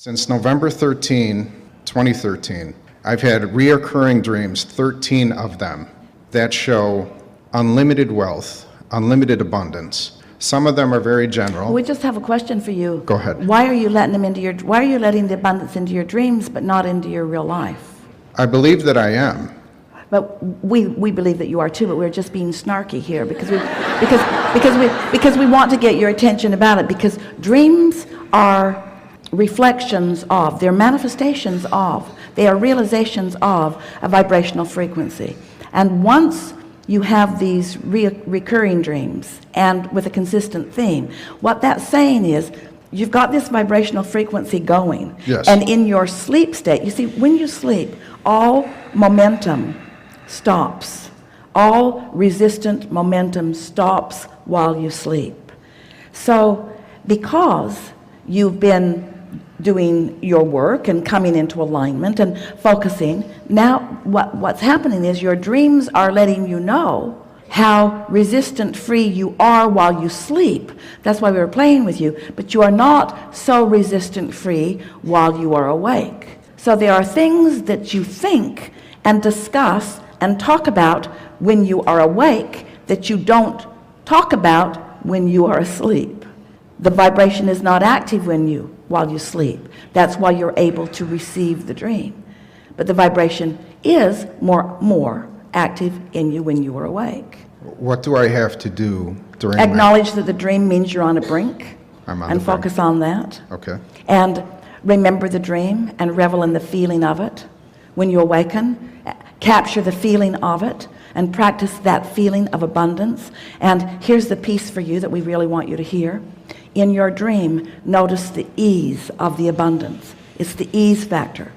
Since November 13, 2013, I've had reoccurring dreams, 13 of them, that show unlimited wealth, unlimited abundance. Some of them are very general. We just have a question for you. Go ahead. Why are you letting the abundance into your dreams but not into your real life? I believe that I am. But we believe that you are too, but we're just being snarky here because we want to get your attention about it, because dreams are reflections of, they're manifestations of, they are realizations of a vibrational frequency. And once you have these recurring dreams and with a consistent theme, what that's saying is you've got this vibrational frequency going. Yes. And in your sleep state, you see, when you sleep, all momentum stops. All resistant momentum stops while you sleep. So because you've been doing your work and coming into alignment and focusing, now what's happening is your dreams are letting you know how resistant free you are while you sleep. That's why we were playing with you, but you are not so resistant free while you are awake. So there are things that you think and discuss and talk about when you are awake that you don't talk about when you are asleep. The vibration is not active while you sleep. That's why you're able to receive the dream. But the vibration is more active in you when you are awake. What do I have to do during Acknowledge that the dream means you're on a brink. I'm on and the brink. Focus on that. Okay. And remember the dream and revel in the feeling of it. When you awaken, capture the feeling of it and practice that feeling of abundance. And here's the piece for you that we really want you to hear. In your dream, notice the ease of the abundance. It's the ease factor.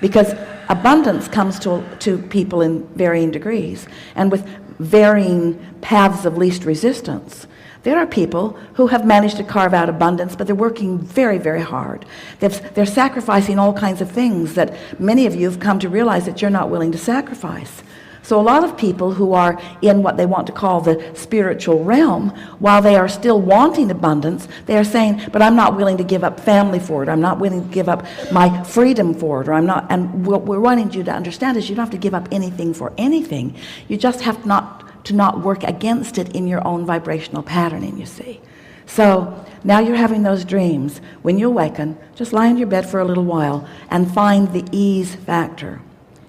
Because abundance comes to people in varying degrees and with varying paths of least resistance. There are people who have managed to carve out abundance, but they're working very, very hard. They're sacrificing all kinds of things that many of you have come to realize that you're not willing to sacrifice. So a lot of people who are in what they want to call the spiritual realm, while they are still wanting abundance, they are saying, but I'm not willing to give up family for it. I'm not willing to give up my freedom for it. Or I'm not. And what we're wanting you to understand is you don't have to give up anything for anything. You just have to not work against it in your own vibrational patterning, you see. So now you're having those dreams. When you awaken, just lie in your bed for a little while and find the ease factor.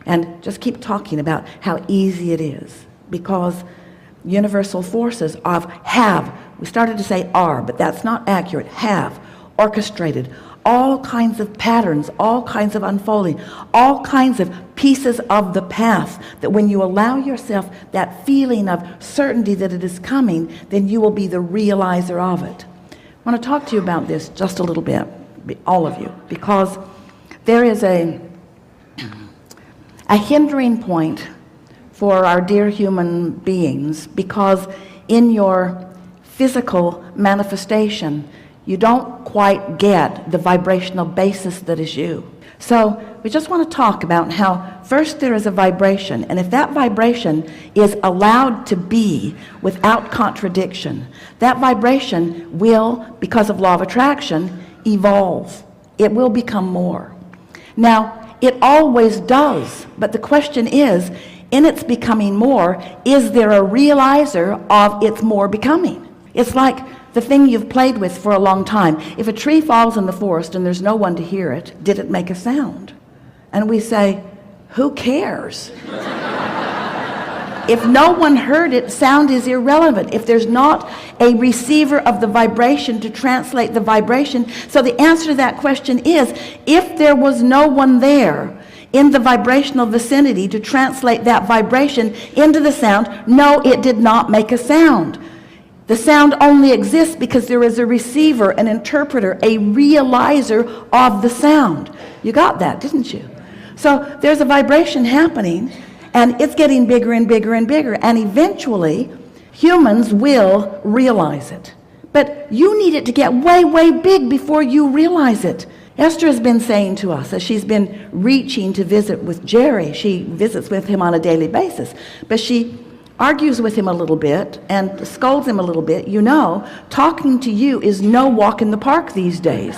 And just keep talking about how easy it is, because universal forces we started to say are, but that's not accurate, have orchestrated all kinds of patterns, all kinds of unfolding, all kinds of pieces of the path, that when you allow yourself that feeling of certainty that it is coming, then you will be the realizer of it. I want to talk to you about this just a little bit, all of you, because there is a hindering point for our dear human beings, because in your physical manifestation you don't quite get the vibrational basis that is you. So we just want to talk about how first there is a vibration, and if that vibration is allowed to be without contradiction, that vibration will, because of law of attraction, evolve. It will become more. Now it always does, but the question is, in its becoming more, is there a realizer of its more becoming? It's like the thing you've played with for a long time. If a tree falls in the forest and there's no one to hear it, did it make a sound? And we say, who cares? If no one heard it, sound is irrelevant. If there's not a receiver of the vibration to translate the vibration. So the answer to that question is, if there was no one there in the vibrational vicinity to translate that vibration into the sound, no, it did not make a sound. The sound only exists because there is a receiver, an interpreter, a realizer of the sound. You got that, didn't you? So there's a vibration happening, and it's getting bigger and bigger and bigger, and eventually humans will realize it. But you need it to get way, way big before you realize it. Esther has been saying to us, as she's been reaching to visit with Jerry, she visits with him on a daily basis, but she argues with him a little bit and scolds him a little bit. You know, talking to you is no walk in the park these days.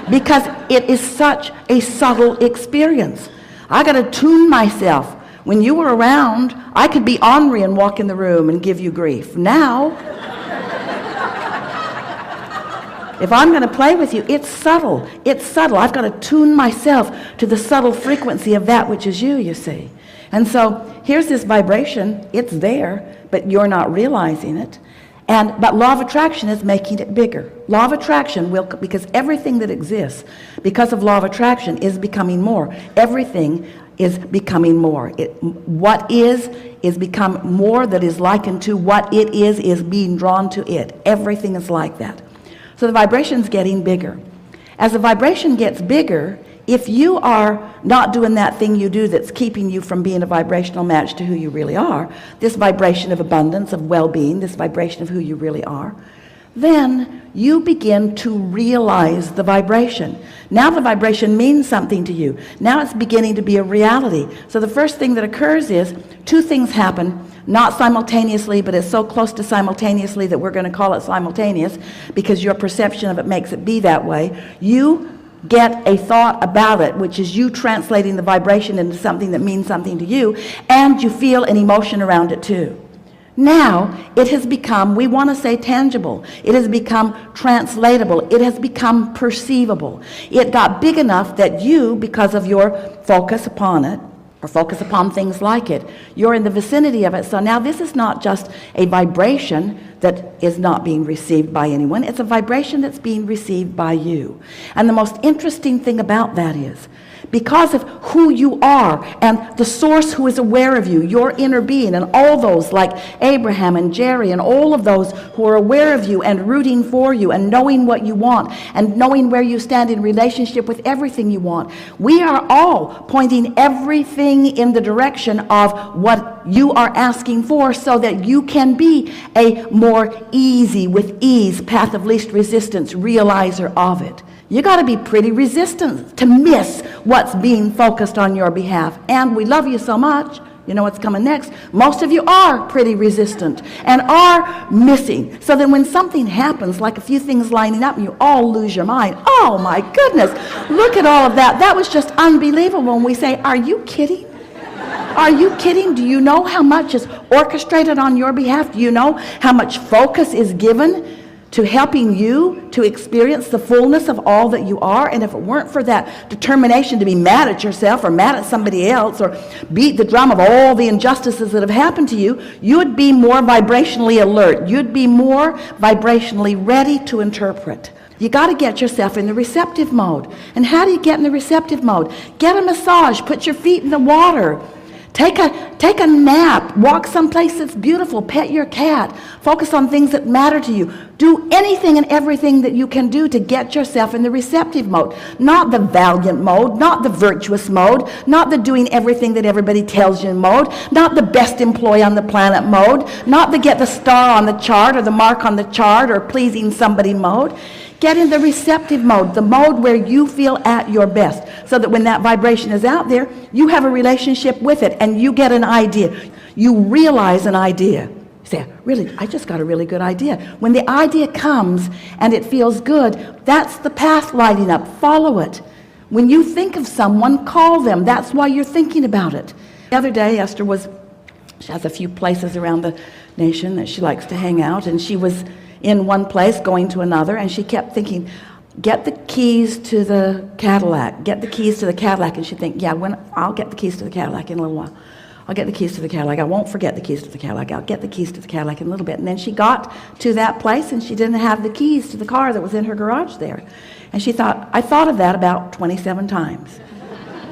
because it is such a subtle experience. I got to tune myself. When you were around, I could be ornery and walk in the room and give you grief. Now, if I'm going to play with you, it's subtle. It's subtle. I've got to tune myself to the subtle frequency of that which is you see. And so here's this vibration. It's there, but you're not realizing it. But law of attraction is making it bigger. Law of attraction will, because everything that exists, because of law of attraction, is becoming more. Everything is becoming more. What is become more that is likened to what it is being drawn to it. Everything is like that. So the vibration's getting bigger. As the vibration gets bigger, if you are not doing that thing you do that's keeping you from being a vibrational match to who you really are, this vibration of abundance, of well-being, this vibration of who you really are, then you begin to realize the vibration. Now the vibration means something to you. Now it's beginning to be a reality. So the first thing that occurs is two things happen, not simultaneously, but it's so close to simultaneously that we're going to call it simultaneous because your perception of it makes it be that way. You get a thought about it, which is you translating the vibration into something that means something to you, and you feel an emotion around it too. Now it has become, we want to say tangible. It has become translatable. It has become perceivable. It got big enough that you, because of your focus upon it, or focus upon things like it, you're in the vicinity of it. So now this is not just a vibration that is not being received by anyone. It's a vibration that's being received by you. And the most interesting thing about that is, because of who you are and the source who is aware of you, your inner being, and all those like Abraham and Jerry and all of those who are aware of you and rooting for you and knowing what you want and knowing where you stand in relationship with everything you want, we are all pointing everything in the direction of what you are asking for so that you can be a more easy, with ease, path of least resistance realizer of it. You got to be pretty resistant to miss what's being focused on your behalf. And we love you so much. You know what's coming next? Most of you are pretty resistant and are missing. So then when something happens, like a few things lining up, and you all lose your mind. Oh my goodness, look at all of that. That was just unbelievable. And we say, are you kidding? Are you kidding? Do you know how much is orchestrated on your behalf? Do you know how much focus is given to helping you to experience the fullness of all that you are? And if it weren't for that determination to be mad at yourself or mad at somebody else or beat the drum of all the injustices that have happened to you, you would be more vibrationally alert. You'd be more vibrationally ready to interpret. You got to get yourself in the receptive mode. And how do you get in the receptive mode? Get a massage. Put your feet in the water. Take a nap. Walk someplace that's beautiful. Pet your cat. Focus on things that matter to you. Do anything and everything that you can do to get yourself in the receptive mode. Not the valiant mode, not the virtuous mode, not the doing everything that everybody tells you mode, not the best employee on the planet mode, not the get the star on the chart or the mark on the chart or pleasing somebody mode. Get in the receptive mode, the mode where you feel at your best, so that when that vibration is out there, you have a relationship with it and you get an idea. You realize an idea. You say, really, I just got a really good idea. When the idea comes and it feels good, that's the path lighting up. Follow it. When you think of someone, call them. That's why you're thinking about it. The other day, Esther she has a few places around the nation that she likes to hang out, and she was in one place going to another, and she kept thinking, get the keys to the Cadillac, get the keys to the Cadillac. And she'd think, yeah, I'll get the keys to the Cadillac in a little while. I'll get the keys to the Cadillac. I won't forget the keys to the Cadillac. I'll get the keys to the Cadillac in a little bit. And then she got to that place and she didn't have the keys to the car that was in her garage there. And she thought, I thought of that about 27 times.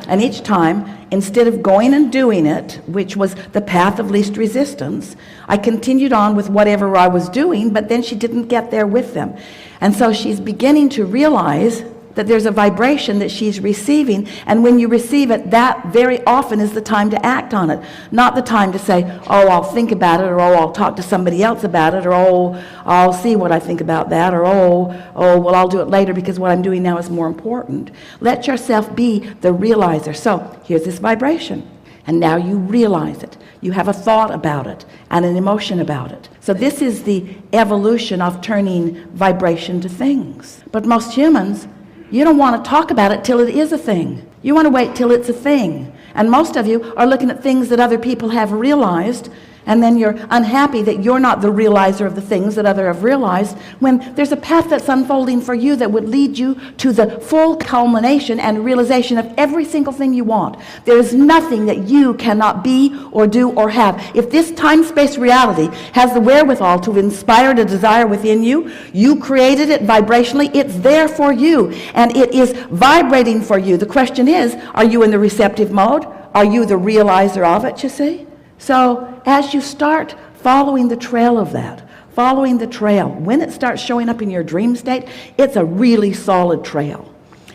And each time, instead of going and doing it, which was the path of least resistance, I continued on with whatever I was doing, but then she didn't get there with them. And so she's beginning to realize that there's a vibration that she's receiving, and when you receive it, that very often is the time to act on it, not the time to say, oh, I'll think about it, or oh, I'll talk to somebody else about it, or oh, I'll see what I think about that, or oh, well, I'll do it later because what I'm doing now is more important. Let yourself be the realizer. So here's this vibration, and now you realize it. You have a thought about it and an emotion about it. So this is the evolution of turning vibration to things. But most humans You don't want to talk about it till it is a thing. You want to wait till it's a thing. And most of you are looking at things that other people have realized, and then you're unhappy that you're not the realizer of the things that others have realized, when there's a path that's unfolding for you that would lead you to the full culmination and realization of every single thing you want. There is nothing that you cannot be or do or have. If this time-space reality has the wherewithal to inspire the desire within you, you created it vibrationally, it's there for you, and it is vibrating for you. The question is, are you in the receptive mode? Are you the realizer of it, you see? So as you start following the trail of that, following the trail, when it starts showing up in your dream state, it's a really solid trail.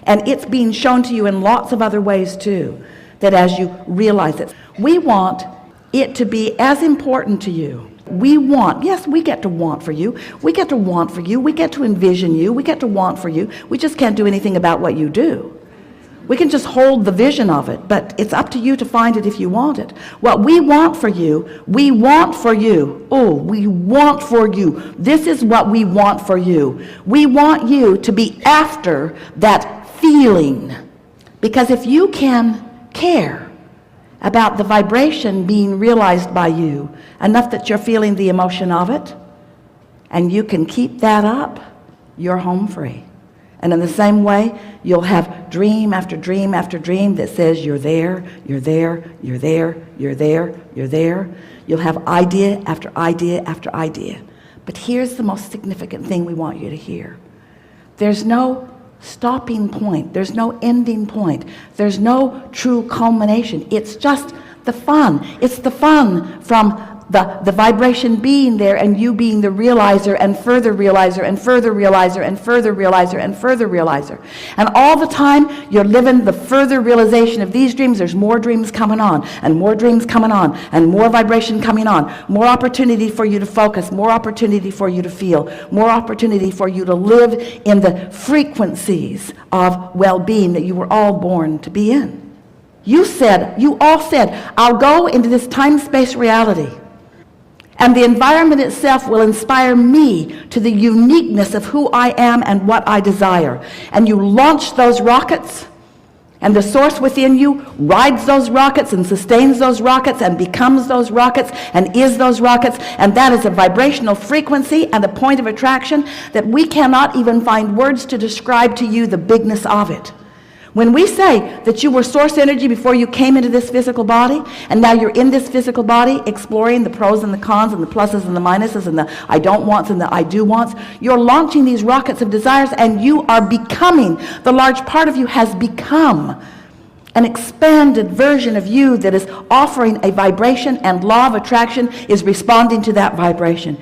And it's being shown to you in lots of other ways too, that as you realize it. We want it to be as important to you. We want, yes, we get to want for you. We get to want for you. We get to envision you. We get to want for you. We just can't do anything about what you do. We can just hold the vision of it, but it's up to you to find it if you want it. What we want for you, we want for you. Oh, we want for you. This is what we want for you. We want you to be after that feeling. Because if you can care about the vibration being realized by you enough that you're feeling the emotion of it, and you can keep that up, you're home free. And in the same way, you'll have dream after dream after dream that says you're there, you're there, you're there, you're there, you're there. You'll have idea after idea after idea. But here's the most significant thing we want you to hear. There's no stopping point. There's no ending point. There's no true culmination. It's just the fun. It's the fun from the vibration being there and you being the realizer and further realizer and further realizer and further realizer and further realizer. And all the time you're living the further realization of these dreams. There's more dreams coming on and more dreams coming on and more vibration coming on. More opportunity for you to focus. More opportunity for you to feel. More opportunity for you to live in the frequencies of well-being that you were all born to be in. You all said, I'll go into this time-space reality. And the environment itself will inspire me to the uniqueness of who I am and what I desire. And you launch those rockets, and the source within you rides those rockets and sustains those rockets and becomes those rockets and is those rockets. And that is a vibrational frequency and a point of attraction that we cannot even find words to describe to you the bigness of it. When we say that you were source energy before you came into this physical body, and now you're in this physical body exploring the pros and the cons and the pluses and the minuses and the I don't wants and the I do wants, you're launching these rockets of desires, and you are becoming, the large part of you has become an expanded version of you that is offering a vibration, and law of attraction is responding to that vibration.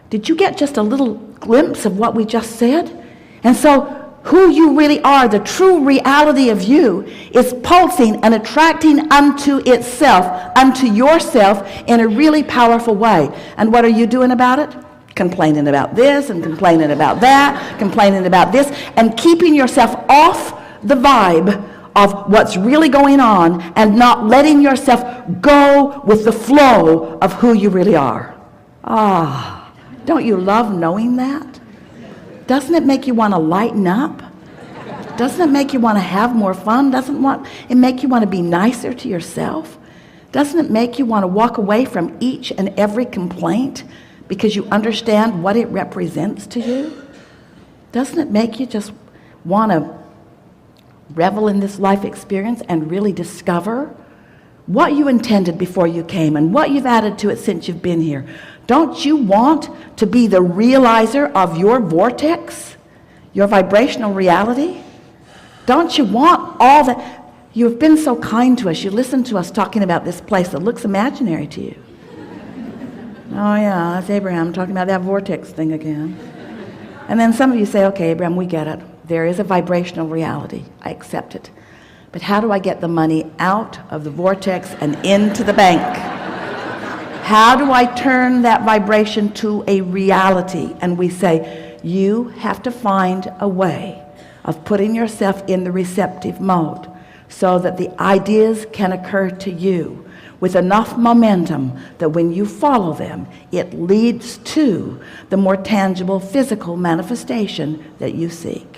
Did you get just a little glimpse of what we just said? And so who you really are, the true reality of you, is pulsing and attracting unto itself, unto yourself, in a really powerful way. And what are you doing about it? Complaining about this and complaining about that, complaining about this, and keeping yourself off the vibe of what's really going on and not letting yourself go with the flow of who you really are. Ah, don't you love knowing that? Doesn't it make you want to lighten up? Doesn't it make you want to have more fun? Doesn't it make you want to be nicer to yourself? Doesn't it make you want to walk away from each and every complaint because you understand what it represents to you? Doesn't it make you just want to revel in this life experience and really discover what you intended before you came and what you've added to it since you've been here? Don't you want to be the realizer of your vortex, your vibrational reality? Don't you want all that? You've been so kind to us. You listen to us talking about this place that looks imaginary to you. Oh yeah, that's Abraham talking about that vortex thing again. And then some of you say, okay, Abraham, we get it. There is a vibrational reality. I accept it. But how do I get the money out of the vortex and into the bank? How do I turn that vibration to a reality? And we say, you have to find a way of putting yourself in the receptive mode so that the ideas can occur to you with enough momentum that when you follow them, it leads to the more tangible physical manifestation that you seek.